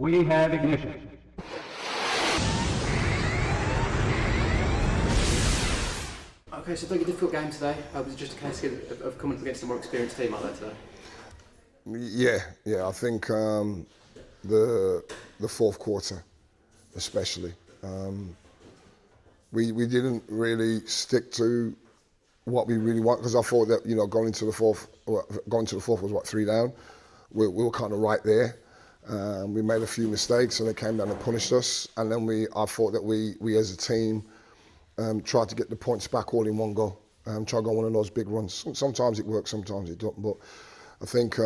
We have ignition. Okay, so a difficult game today. Was it just a case of coming up against a more experienced team out there today? Yeah. I think the fourth quarter, especially, we didn't really stick to what we really want, because I thought that going into the fourth was what, 3 down. We were kind of right there. We made a few mistakes and they came down and punished us. And then I thought that we as a team tried to get the points back all in one go. Try to go on one of those big runs. Sometimes it works, sometimes it don't. But I think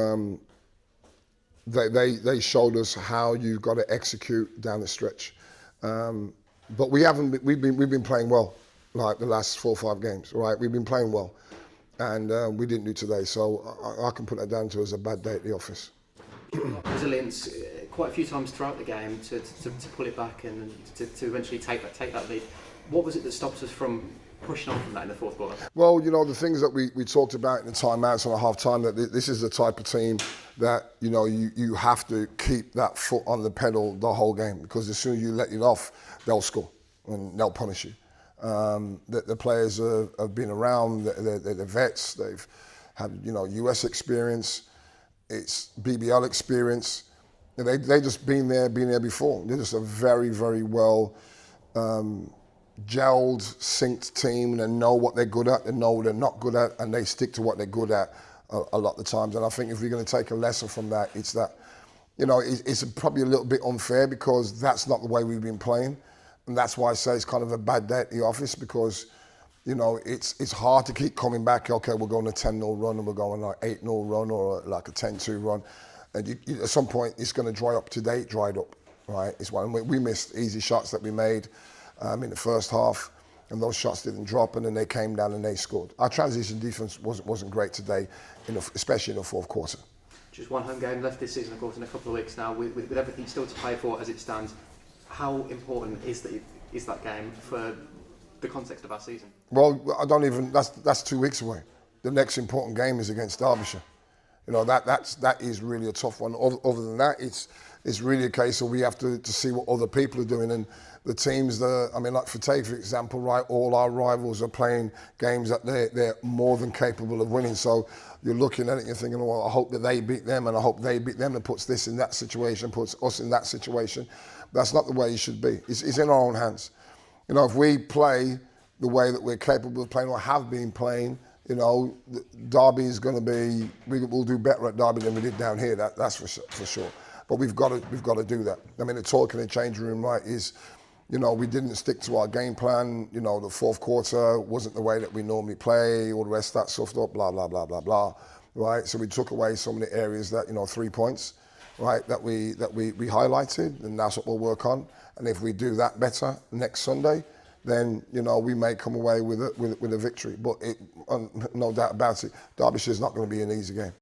they showed us how you've got to execute down the stretch. But we've been playing well, like the last 4 or 5 games, right? We've been playing well, and we didn't do today. So I can put that down to as a bad day at the office. Resilience, quite a few times throughout the game to pull it back and to eventually take that lead. What was it that stopped us from pushing on from that in the fourth quarter? Well, the things that we talked about in the timeouts and at half time, that this is the type of team that you have to keep that foot on the pedal the whole game, because as soon as you let it off, they'll score and they'll punish you. The players have been around, they're vets, they've had US experience, it's BBL experience. They just been there before. They're just a very, very well gelled, synced team, and they know what they're good at, they know what they're not good at, and they stick to what they're good at a lot of the times. And I think if we're going to take a lesson from that, it's that, it's probably a little bit unfair, because that's not the way we've been playing. And that's why I say it's kind of a bad day at the office, because, it's hard to keep coming back. Okay, we're going a 10-0 run and we're going like 8-0 run or like a 10-2 run. And at some point, it's going to dry up. Today, it dried up, right? It's when we missed easy shots that we made in the first half, and those shots didn't drop, and then they came down and they scored. Our transition defense wasn't great today, especially in the fourth quarter. Just one home game left this season, of course, in a couple of weeks now, with everything still to play for as it stands. How important is that game for the context of our season? Well, that's 2 weeks away. The next important game is against Derbyshire. That is really a tough one. Other than that, it's really a case of we have to see what other people are doing, and the teams like for example, right, all our rivals are playing games that they're more than capable of winning. So you're looking at it and you're thinking, well, I hope that they beat them, and I hope they beat them, and puts this in that situation, puts us in that situation. That's not the way it should be. It's in our own hands. If we play the way that we're capable of playing or have been playing, Derby is going to be. We'll do better at Derby than we did down here. That's for sure. But we've got to do that. The talk in the change room, right, is, we didn't stick to our game plan. The fourth quarter wasn't the way that we normally play. All the rest of that stuff, blah blah blah blah blah, right? So we took away some of the areas that 3 points, right, that we highlighted, and that's what we'll work on. And if we do that better next Sunday, then we may come away with a victory. But no doubt about it, Derbyshire's not going to be an easy game.